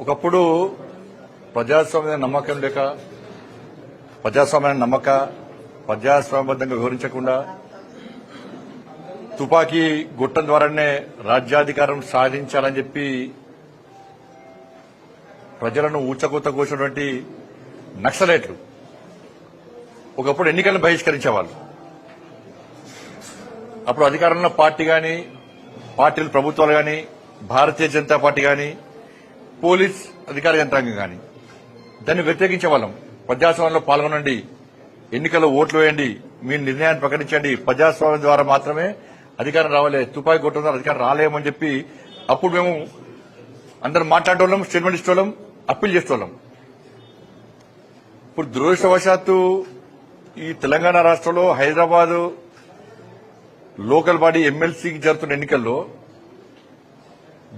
ఒకప్పుడు ప్రజాస్వామ్య నమ్మకం లేక ప్రజాస్వామ్యబద్దంగా వివరించకుండా తుపాకీ గుట్టం ద్వారానే రాజ్యాధికారం సాధించాలని చెప్పి ప్రజలను ఊచకూత కూర్చున్నటువంటి నక్సలైట్లు ఒకప్పుడు ఎన్నికలను బహిష్కరించేవాళ్ళు. అప్పుడు అధికారంలో పార్టీ గాని పార్టీలు ప్రభుత్వాలు గాని భారతీయ జనతా పార్టీ గాని పోలీస్ అధికార యంత్రాంగం గాని దాన్ని వ్యతిరేకించే వాళ్ళం. ప్రజాస్వామ్యంలో పాల్గొనండి, ఎన్నికల్లో ఓట్లు వేయండి, మీ నిర్ణయాన్ని ప్రకటించండి, ప్రజాస్వామ్యం ద్వారా మాత్రమే అధికారం రావాలి, తుపాకీ కొట్టడం ద్వారా అధికారం రాలేమని చెప్పి అప్పుడు మేము అందరం మాట్లాడేవాళ్ళం, స్టేట్మెంట్ ఇచ్చేవాళ్ళం, అప్పీల్ చేసేవాళ్ళం. ఇప్పుడు దురదృష్టవశాత్తు ఈ తెలంగాణ రాష్ట్రంలో హైదరాబాద్ లోకల్ బాడీ ఎమ్మెల్సీకి జరుగుతున్న ఎన్నికల్లో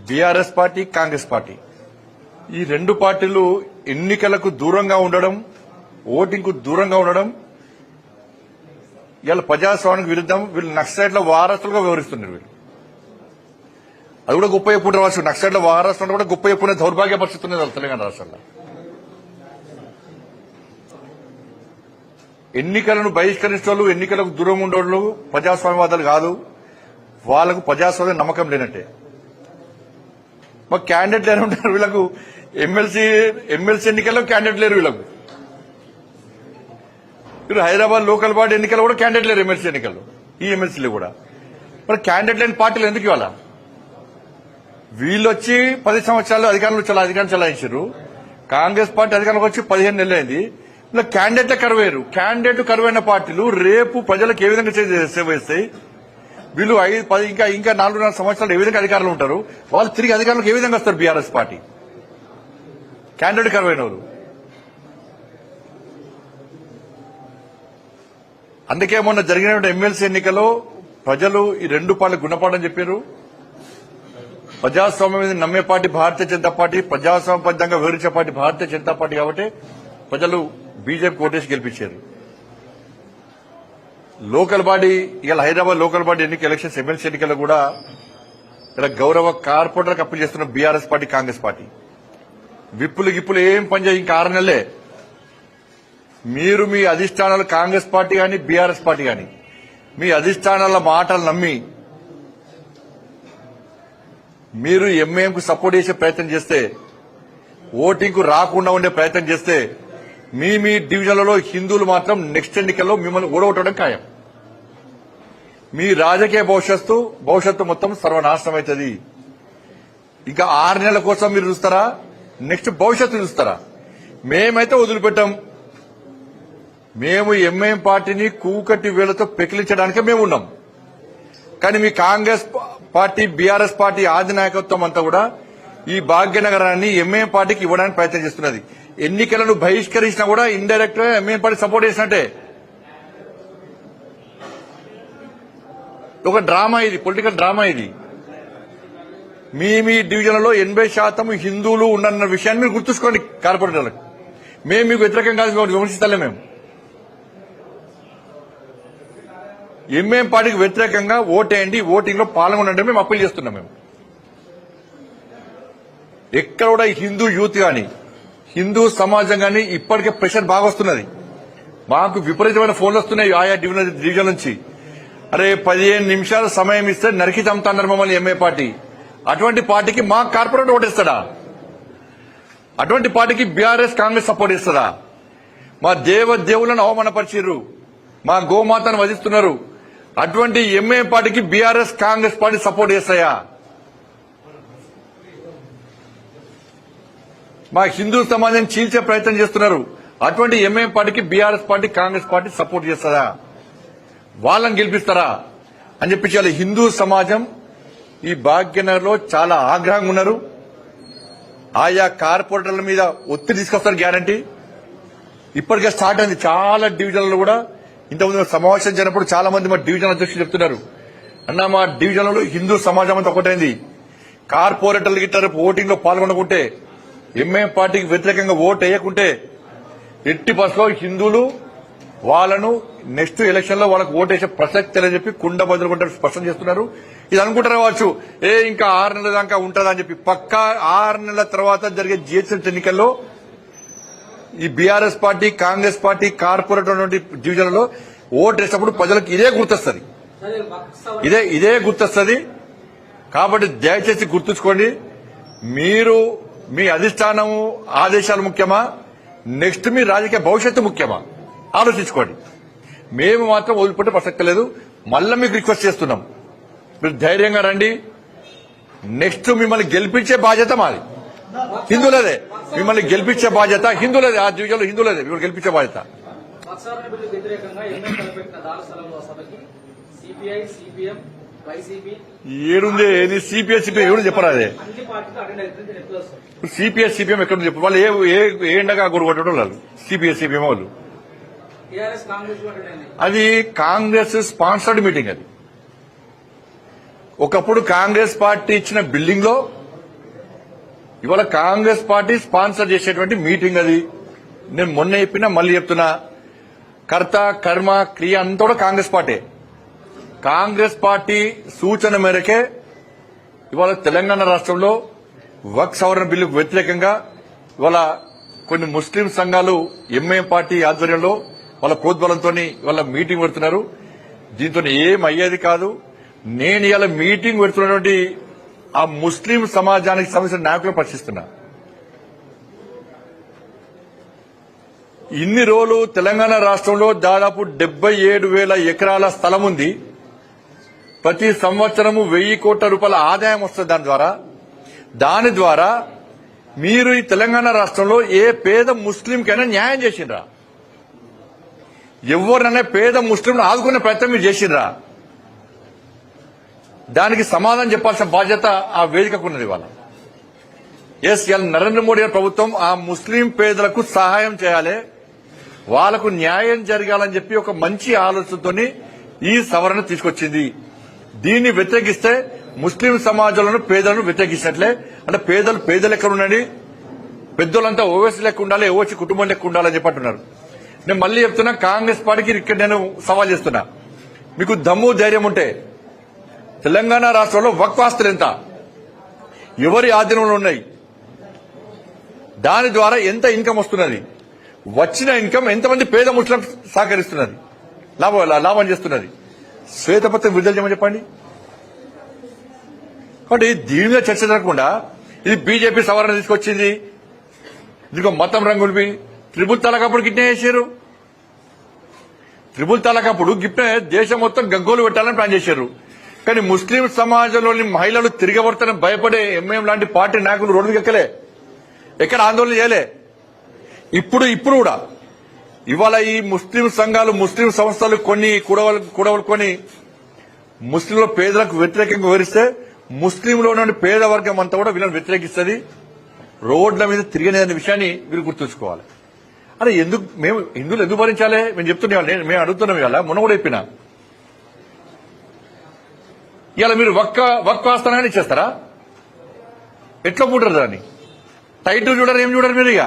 బీఆర్ఎస్ పార్టీ, కాంగ్రెస్ పార్టీ ఈ రెండు పార్టీలు ఎన్నికలకు దూరంగా ఉండడం, ఓటింగ్ కు దూరంగా ఉండడం, ఇవాళ ప్రజాస్వామ్యానికి విరుద్దం. వీళ్ళు నక్సలైట్ల వారసులుగా వివరిస్తున్నారు. వీళ్ళు అది కూడా గొప్ప ఎప్పుడు రావచ్చు. నక్సలైట్ల వారసులు కూడా గొప్ప ఎప్పుడే దౌర్భాగ్య పరిస్థితి ఉన్నది తెలంగాణ రాష్ట్రంలో. ఎన్నికలను బహిష్కరించేవాళ్ళు, ఎన్నికలకు దూరం ఉండేవాళ్ళు ప్రజాస్వామ్యవాదాలు కాదు. వాళ్లకు ప్రజాస్వామ్య నమ్మకం లేనట్టే. మాకు క్యాండిడేట్ లేని ఉంటారు. వీళ్లకు ఎమ్మెల్సీ ఎన్నికల్లో క్యాండిడేట్ లేరు. వీళ్లకు వీళ్ళు హైదరాబాద్ లోకల్ బాడీ ఎన్నికల్లో కూడా క్యాండిడేట్ లేరు. ఎమ్మెల్సీ ఎన్నికల్లో ఈ ఎమ్మెల్సీలు కూడా మరి క్యాండిడేట్ లేని పార్టీలు ఎందుకు ఇవాళ? వీళ్ళు వచ్చి 10 సంవత్సరాలు అధికారం చెలాయించారు. కాంగ్రెస్ పార్టీ అధికారంలోకి వచ్చి 15 నెలలు అయింది. ఇలా క్యాండిడేట్లే కరువయ్యారు. క్యాండిడేట్ కరువైన పార్టీలు రేపు ప్రజలకు ఏ విధంగా సేవ చేస్తాయి? వీళ్ళు 5, 10 ఇంకా 4.5 సంవత్సరాలు ఏ విధంగా అధికారంలో ఉంటారు? వాళ్ళు తిరిగి అధికారంలోకి ఏ విధంగా వస్తారు? బీఆర్ఎస్ పార్టీ క్యాండిడేట్ కరువైన వాళ్ళు. అందుకే మొన్న జరిగిన ఎమ్మెల్సీ ఎన్నికల్లో ప్రజలు ఈ రెండు పార్టీలకు గుణపాఠం చెప్పారు. ప్రజాస్వామ్యం మీద నమ్మే పార్టీ భారతీయ జనతా పార్టీ, ప్రజాస్వామ్యబద్దంగా వివరించే పార్టీ భారతీయ జనతా పార్టీ కాబట్టి ప్రజలు బీజేపీ కోటేసి గెలిపించారు. లోకల్ బాడీ ఇవాళ Hyderabad local body elections MLC ఎన్నికల్లో కూడా ఇలా గౌరవ కార్పొరేటర్లకు అప్పీల్ చేస్తున్న బీఆర్ఎస్ పార్టీ, కాంగ్రెస్ పార్టీ విప్పులు ఏం పనిచేయ. ఇంకా 6 నెలలే. మీరు మీ అధిష్టానాలు కాంగ్రెస్ పార్టీ గాని బీఆర్ఎస్ పార్టీ గాని మీ అధిష్టానాల మాటలు నమ్మి మీరు ఎంఐఎంకు సపోర్ట్ చేసే ప్రయత్నం చేస్తే, ఓటింగ్ కు రాకుండా ఉండే ప్రయత్నం చేస్తే మీ డివిజన్లలో హిందువులు మాత్రం నెక్స్ట్ ఎన్నికల్లో మిమ్మల్ని ఓడగొట్టడం ఖాయం. మీ రాజకీయ భవిష్యత్తు మొత్తం సర్వనాశనం అవుతుంది. ఇంకా 6 నెలల కోసం మీరు చూస్తారా? నెక్స్ట్ భవిష్యత్తు చూస్తారా? మేమైతే వదిలిపెట్టాం. మేము ఎంఐఎం పార్టీని కూకటి వేళ్లతో పెకిలించడానికే మేము ఉన్నాం. కానీ మీ కాంగ్రెస్ పార్టీ, బీఆర్ఎస్ పార్టీ ఆది నాయకత్వం అంతా కూడా ఈ భాగ్యనగరాన్ని ఎంఐఎం పార్టీకి ఇవ్వడానికి ప్రయత్నం చేస్తున్నది. ఎన్నికలను బహిష్కరించినా కూడా ఇండైరెక్ట్ గా ఎంఐఎం పార్టీ సపోర్ట్ చేసినట్టే. ఒక డ్రామా ఇది, పొలిటికల్ డ్రామా ఇది. మీ డివిజన్లలో 80% హిందువులు ఉన్న విషయాన్ని మీరు గుర్తుంచుకోండి. కార్పొరేటర్లకు మేము మీకు వ్యతిరేకం కాదు, విమర్శిస్తలే. మేము ఎంఐఎం పార్టీకి వ్యతిరేకంగా ఓటేయండి, ఓటింగ్ లో పాల్గొనండి మేము అప్పీల్ చేస్తున్నాం. మేము ఎక్కడ కూడా హిందూ యూత్ గాని హిందూ సమాజం గాని ఇప్పటికే ప్రెషర్ బాగా వస్తున్నది. మాకు విపరీతమైన ఫోన్లు వస్తున్నాయి ఆయా డివిజన్ నుంచి. అరే 15 నిమిషాలు సమయం ఇస్తే నరికి చంపుతున్నారు మమ్మల్ని ఎంఐ పార్టీ. అటువంటి పార్టీకి మా కార్పొరేటర్ ఓటేస్తాడా? అటువంటి పార్టీకి బీఆర్ఎస్, కాంగ్రెస్ సపోర్ట్ ఇస్తుందా? మా దేవులను అవమానపరిచారు, మా గోమాతను వధిస్తున్నారు. అటువంటి ఎంఐ పార్టీకి బీఆర్ఎస్, కాంగ్రెస్ పార్టీ సపోర్ట్ చేస్తాయా? మా హిందూ సమాజం చీల్చే ప్రయత్నం చేస్తున్నారు. అటువంటి ఎంఐ పార్టీకి BRS party, Congress party support చేస్తారా? వాళ్ళని గెలిపిస్తారా అని చెప్పి హిందూ సమాజం ఈ భాగ్యనగర్ లో చాలా ఆగ్రహంగా ఉన్నారు. ఆయా కార్పొరేటర్ల మీద ఒత్తిడి తీసుకొస్తారు గ్యారంటీ. ఇప్పటికే స్టార్ట్ అయింది చాలా డివిజన్లలో కూడా. ఇంతకుముందు సమావేశం జరిగినప్పుడు చాలా మంది మా డివిజన్ అధ్యక్షులు చెప్తున్నారు, అన్న మా డివిజన్లలో హిందూ సమాజం అంతా ఒకటైంది. కార్పొరేటర్లు గిట్టారు ఓటింగ్ లో పాల్గొనకుంటే, ఎంఐఎం పార్టీకి వ్యతిరేకంగా ఓటు వేయకుంటే ఎట్టి బస్సులో హిందువులు వాళ్ళను నెక్స్ట్ ఎలక్షన్ లో వాళ్ళకు ఓటేసే ప్రసక్తి లేదని చెప్పి కుండ బదులుకుంటారు స్పష్టం చేస్తున్నారు. ఇది అనుకుంటారు కావచ్చు, ఇంకా 6 నెలల దాకా ఉంటుందని చెప్పి. పక్కా 6 నెలల తర్వాత జరిగే జిహెచ్ఎంసీ ఎన్నికల్లో ఈ BRS party, Congress party corporate డివిజన్లలో ఓటు వేసినప్పుడు ప్రజలకు ఇదే గుర్తొస్తుంది, ఇదే గుర్తొస్తుంది. కాబట్టి దయచేసి గుర్తుంచుకోండి, మీరు మీ అధిష్టానము ఆదేశాలు ముఖ్యమా, నెక్స్ట్ మీ రాజకీయ భవిష్యత్తు ముఖ్యమా ఆలోచించుకోండి. మేము మాత్రం వదిలిపెట్టే ప్రసక్తి లేదు. మళ్ళా మీకు రిక్వెస్ట్ చేస్తున్నాం, మీరు ధైర్యంగా రండి. నెక్స్ట్ మిమ్మల్ని గెలిపించే బాధ్యత మాది, హిందువులదే. మిమ్మల్ని గెలిపించే బాధ్యత హిందువులదే, ఆ డివిజన్లో హిందువులదే మిమ్మల్ని గెలిపించే బాధ్యత. ఏడుంది సిపిఐ సిపిఐ ఎవరు చెప్పరా? అదే సిపిఐ సిపిఎం ఎక్కడ చెప్పు, వాళ్ళు ఏ ఎండగా కొట్టడం వాళ్ళు సిపిఐ సిపిఎం వాళ్ళు. అది కాంగ్రెస్ స్పాన్సర్డ్ మీటింగ్. అది ఒకప్పుడు కాంగ్రెస్ పార్టీ ఇచ్చిన బిల్డింగ్ లో ఇవాళ కాంగ్రెస్ పార్టీ స్పాన్సర్ చేసేటువంటి మీటింగ్. అది నేను మొన్న చెప్పినా మళ్ళీ చెప్తున్నా, కర్త కర్మ క్రియ అంతా కూడా కాంగ్రెస్ పార్టీ. కాంగ్రెస్ పార్టీ సూచన మేరకే ఇవాళ తెలంగాణ రాష్ట్రంలో వక్ఫ్ సవరణ బిల్లుకు వ్యతిరేకంగా ఇవాళ కొన్ని ముస్లిం సంఘాలు ఎంఐఎం పార్టీ ఆధ్వర్యంలో వాళ్ళ ప్రోద్బలంతో ఇవాళ మీటింగ్ పెడుతున్నారు. దీంతో ఏం అయ్యేది కాదు. నేను ఇవాళ మీటింగ్ పెడుతున్నటువంటి ఆ ముస్లిం సమాజానికి సంబంధించిన నాయకులను ప్రశ్నిస్తున్నా. ఇన్ని రోజులు తెలంగాణ రాష్ట్రంలో దాదాపు 77,000 ఎకరాల స్థలం ఉంది. ప్రతి సంవత్సరము 1,000 కోట్ల రూపాయల ఆదాయం వస్తుంది. దాని ద్వారా మీరు ఈ తెలంగాణ రాష్ట్రంలో ఏ పేద ముస్లింకైనా న్యాయం చేసిండ్రా? ఎవరినైనా పేద ముస్లింను ఆదుకునే ప్రయత్నం మీరు చేసిండ్రా? దానికి సమాధానం చెప్పాల్సిన బాధ్యత ఆ వేదికకున్నది. ఇవాళ నరేంద్ర మోడీ గారి ప్రభుత్వం ఆ ముస్లిం పేదలకు సహాయం చేయాలి, వాళ్లకు న్యాయం జరగాలని చెప్పి ఒక మంచి ఆలోచనతో ఈ సవరణ తీసుకొచ్చింది. దీన్ని వ్యతిరేకిస్తే ముస్లిం సమాజంలోనూ పేదలను వ్యతిరేకించినట్లే. అంటే పేదలు ఎక్కడ ఉండండి, పెద్దోళ్ళంతా ఓవైసీ లెక్క ఉండాలి, ఓవైసీ కుటుంబం లెక్క ఉండాలని చెప్పి అంటున్నారు. నేను మళ్ళీ చెప్తున్నా, కాంగ్రెస్ పార్టీకి ఇక్కడ నేను సవాల్ చేస్తున్నా, మీకు దమ్ము ధైర్యం ఉంటే తెలంగాణ రాష్ట్రంలో వక్ఫ్ ఆస్తులు ఎంత, ఎవరి ఆధీనంలో ఉన్నాయి, దాని ద్వారా ఎంత ఇన్కమ్ వస్తున్నది, వచ్చిన ఇన్కమ్ ఎంతమంది పేద ముస్లిం సహకరిస్తున్నది, లాభం చేస్తున్నది, శ్వేతపత్రం విడుదల చేయమని చెప్పండి. కాబట్టి దీని మీద చర్చ జరగకుండా ఇది బీజేపీ సవరణ తీసుకొచ్చింది, దీనికి మతం రంగులు. త్రిపుల్ తలాక్ అప్పుడు గిట్నే చేశారు. త్రిపుల్ తలాక్ అప్పుడు గిట్నే దేశం మొత్తం గగ్గోలు పెట్టాలని ప్లాన్ చేశారు. కానీ ముస్లిం సమాజంలోని మహిళలు తిరగబడతానని భయపడే ఎంఐఎం లాంటి పార్టీ నాయకులు రోడ్డు ఎక్కలే, ఎక్కడ ఆందోళన చేయలే. ఇప్పుడు కూడా ఇవాళ ఈ ముస్లిం సంఘాలు, ముస్లిం సంస్థలు కొన్ని కూడవలుకొని ముస్లింల పేదలకు వ్యతిరేకంగా వివరిస్తే ముస్లింలో ఉన్న పేద వర్గం అంతా కూడా వీళ్ళని వ్యతిరేకిస్తుంది, రోడ్ల మీద తిరిగిన విషయాన్ని మీరు గుర్తుంచుకోవాలి. అరే ఎందుకు మేము హిందువులు ఎందుకు భరించాలి? మేము చెప్తున్నాం, మేము అడుగుతున్నాం. ఇవాళ మొన్న కూడా చెప్పినా, ఇవాళ మీరు వక్ఫ్ ఆస్థానాన్ని ఇచ్చేస్తారా? ఎట్లా పుట్టరు దాన్ని? టైటిల్ చూడరు, ఏం చూడరు మీరు. ఇక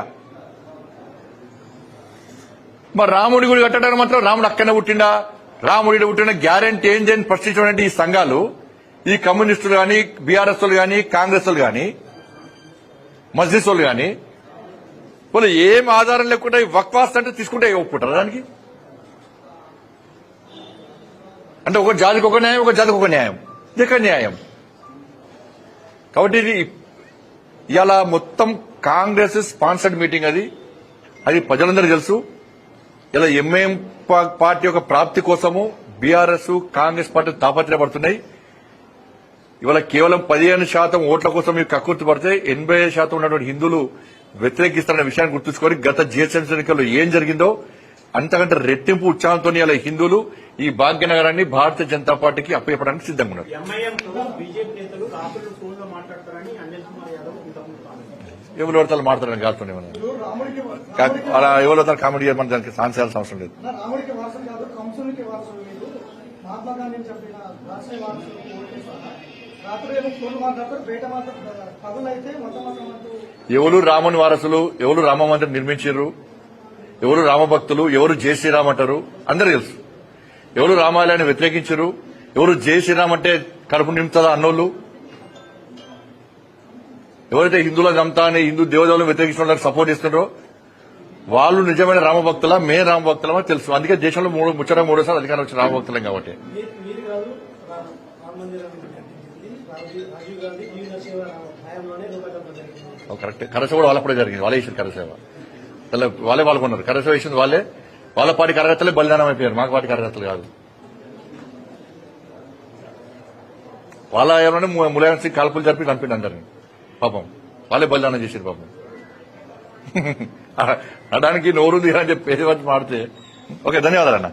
మరి రాముడి గుడి కట్టడానికి మాత్రం రాముడు అక్కడనే పుట్టిండా, రాముడి పుట్టిన గ్యారెంటీ ఏం చేయని ప్రశ్నించినటువంటి ఈ సంఘాలు, ఈ కమ్యూనిస్టులు గాని, బీఆర్ఎస్ వాళ్ళు గాని, కాంగ్రెస్ వాళ్ళు గాని, మజ్లిస్ వాళ్ళు గాని, వాళ్ళు ఏం ఆధారం లేకుండా వక్ఫ్ ఆస్తి అంటే తీసుకుంటే ఒప్పుకుంటారా దానికి? అంటే ఒక జాతికి ఒక న్యాయం, ఒక జాతికి ఒక న్యాయం, ఇక న్యాయం. కాబట్టి ఇది ఇలా మొత్తం కాంగ్రెస్ స్పాన్సర్డ్ మీటింగ్. అది ప్రజలందరూ తెలుసు. ఇలా ఎంఐఎం పార్టీ యొక్క ప్రాప్తి కోసము బీఆర్ఎస్, కాంగ్రెస్ పార్టీ తాపత్రయపడుతున్నాయి. ఇవాళ కేవలం 15% ఓట్ల కోసం మీరు కక్కుర్తి పడితే 85% ఉన్నటువంటి హిందువులు వ్యతిరేకిస్తారన్న విషయాన్ని గుర్తుంచుకొని గత జిహెచ్ఎంసీ ఎన్నికల్లో ఏం జరిగిందో అంతకంటే రెట్టింపు ఉత్సాహంతో ఇలా హిందువులు ఈ భాగ్యనగరాన్ని భారతీయ జనతా పార్టీకి అప్పచెప్పడానికి సిద్ధంగా ఉన్నారు. ఎవరు పడతారు మాట్లాడడానికి కాదుతుంది, అలా ఎవరు పడతారు కామెడీ చేయమని దానికి ఛాన్స్ చేయాల్సిన అవసరం లేదు. ఎవరు రాముని వారసులు, ఎవరు రామ మందిరం నిర్మించారు, ఎవరు రామభక్తులు, ఎవరు జై శ్రీరామ్ అంటారు అందరూ తెలుసు. ఎవరు రామాలయాన్ని వ్యతిరేకించారు, ఎవరు జై శ్రీరామ్ అంటే కడుపు నింపుతుందా అన్నోళ్ళు? ఎవరైతే హిందువులను చంపుతా అని హిందూ దేవదేవులను వ్యతిరేకించడం సపోర్ట్ చేస్తున్నారో వాళ్ళు నిజమైన రామభక్తులా, మే రామభక్తులమో తెలుసు. అందుకే దేశంలో మూడోసారి అధికారం వచ్చిన రామభక్తులం కాబట్టి. మీరు కాదు రామ మందిరం కట్టించింది రాజీవ్ గాంధీ ఈ నరసింహ హయాంలోనే రూపకల్పన జరిగింది. కరెక్ట్. కరసేవ కూడా వాళ్ళప్పుడే జరిగింది. వాళ్ళే చేసిన కరసేవ, వాళ్ళే పాల్గొన్నారు. కరసేవ వేసింది వాళ్ళే. వాళ్ళ పార్టీ కార్యకర్తలే బలిదానం అయిపోయారు, మాకు పార్టీ కార్యకర్తలు కాదు. వాళ్ళ ఏమైనా ములాయం సింగ్ కాల్పులు జరిపి చంపిండి అందరినీ. పాపం వాళ్ళే బలిదానం చేశారు పాపం. అనడానికి నోరు తీరని చెప్పి పేరు వచ్చి మాడితే ఓకే. ధన్యవాదాలు అన్న.